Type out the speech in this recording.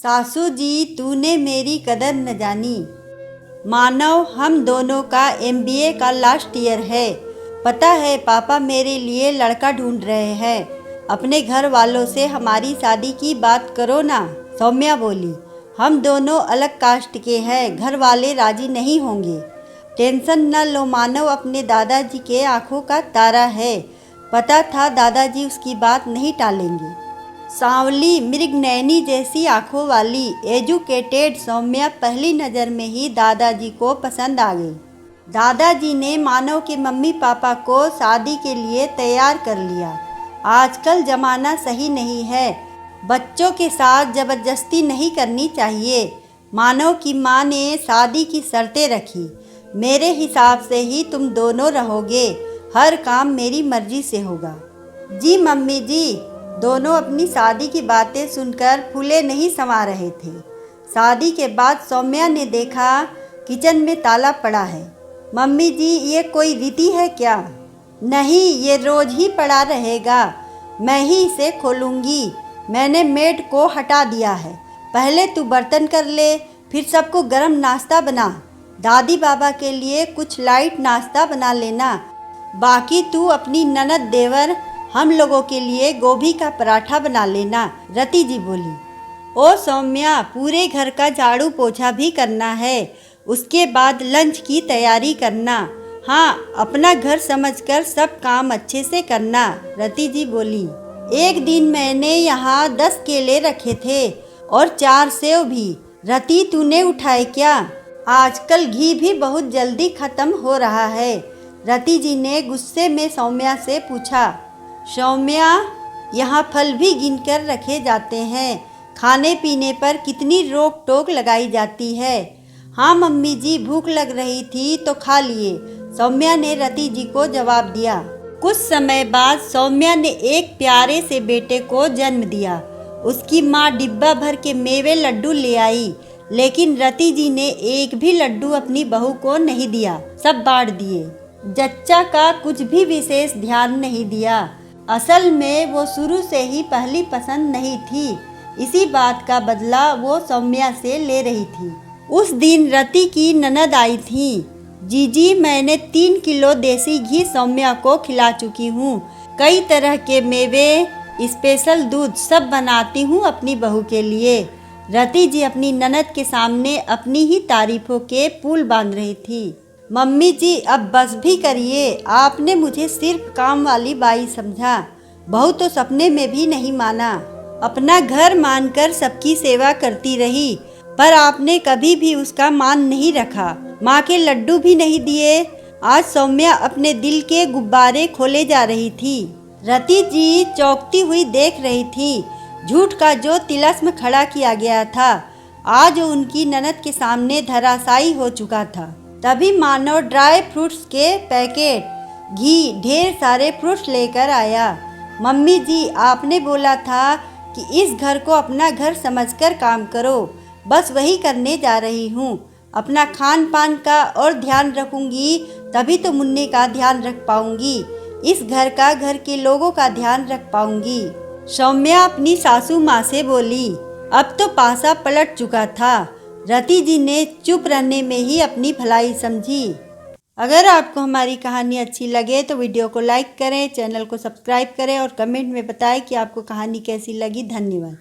सासू जी तूने मेरी कदर न जानी। मानव हम दोनों का एमबीए का लास्ट ईयर है। पता है पापा मेरे लिए लड़का ढूंढ रहे हैं। अपने घर वालों से हमारी शादी की बात करो ना। सौम्या बोली, हम दोनों अलग कास्ट के हैं, घर वाले राजी नहीं होंगे। टेंशन न लो मानव अपने दादाजी के आंखों का तारा है। पता था दादाजी उसकी बात नहीं टालेंगे। सांवली मृगनयनी जैसी आंखों वाली एजुकेटेड सौम्या पहली नज़र में ही दादाजी को पसंद आ गई। दादाजी ने मानव के मम्मी पापा को शादी के लिए तैयार कर लिया। आजकल ज़माना सही नहीं है, बच्चों के साथ ज़बरदस्ती नहीं करनी चाहिए। मानव की माँ ने शादी की शर्तें रखी। मेरे हिसाब से ही तुम दोनों रहोगे, हर काम मेरी मर्जी से होगा। जी मम्मी जी। दोनों अपनी शादी की बातें सुनकर फूले नहीं समा रहे थे। शादी के बाद सौम्या ने देखा किचन में ताला पड़ा है। मम्मी जी ये कोई रीति है क्या? नहीं, ये रोज ही पड़ा रहेगा, मैं ही इसे खोलूँगी। मैंने मेड को हटा दिया है। पहले तू बर्तन कर ले, फिर सबको गरम नाश्ता बना। दादी बाबा के लिए कुछ लाइट नाश्ता बना लेना। बाकी तू अपनी ननद देवर हम लोगों के लिए गोभी का पराठा बना लेना। रति जी बोली, ओ सौम्या पूरे घर का झाड़ू पोछा भी करना है, उसके बाद लंच की तैयारी करना। हाँ, अपना घर समझकर सब काम अच्छे से करना। रति जी बोली, एक दिन मैंने यहाँ 10 केले रखे थे और 4 सेव भी। रति तूने उठाए क्या? आजकल घी भी बहुत जल्दी ख़त्म हो रहा है। रति जी ने गुस्से में सौम्या से पूछा। सौम्या, यहाँ फल भी गिनकर रखे जाते हैं, खाने पीने पर कितनी रोक टोक लगाई जाती है। हाँ मम्मी जी, भूख लग रही थी तो खा लिए, सौम्या ने रति जी को जवाब दिया। कुछ समय बाद सौम्या ने एक प्यारे से बेटे को जन्म दिया। उसकी माँ डिब्बा भर के मेवे लड्डू ले आई, लेकिन रति जी ने एक भी लड्डू अपनी बहू को नहीं दिया, सब बांट दिए। जच्चा का कुछ भी विशेष ध्यान नहीं दिया। असल में वो शुरू से ही पहली पसंद नहीं थी। इसी बात का बदला वो सौम्या से ले रही थी। उस दिन रति की ननद आई थी। जीजी, मैंने 3 किलो देसी घी सौम्या को खिला चुकी हूँ। कई तरह के मेवे, स्पेशल दूध सब बनाती हूँ अपनी बहू के लिए। रति जी अपनी ननद के सामने अपनी ही तारीफों के पुल बांध रही थी। मम्मी जी अब बस भी करिए, आपने मुझे सिर्फ काम वाली बाई समझा, बहू तो सपने में भी नहीं माना। अपना घर मानकर सबकी सेवा करती रही, पर आपने कभी भी उसका मान नहीं रखा। माँ के लड्डू भी नहीं दिए। आज सौम्या अपने दिल के गुब्बारे खोले जा रही थी। रति जी चौंकती हुई देख रही थी। झूठ का जो तिलस्म खड़ा किया गया था, आज उनकी ननद के सामने धराशायी हो चुका था। तभी मानव ड्राई फ्रूट्स के पैकेट, घी, ढेर सारे फ्रूट्स लेकर आया। मम्मी जी, आपने बोला था कि इस घर को अपना घर समझकर काम करो, बस वही करने जा रही हूँ। अपना खान पान का और ध्यान रखूँगी, तभी तो मुन्ने का ध्यान रख पाऊँगी, इस घर का, घर के लोगों का ध्यान रख पाऊँगी। सौम्या अपनी सासू माँ से बोली। अब तो पासा पलट चुका था। रति जी ने चुप रहने में ही अपनी भलाई समझी। अगर आपको हमारी कहानी अच्छी लगे तो वीडियो को लाइक करें, चैनल को सब्सक्राइब करें और कमेंट में बताएं कि आपको कहानी कैसी लगी। धन्यवाद।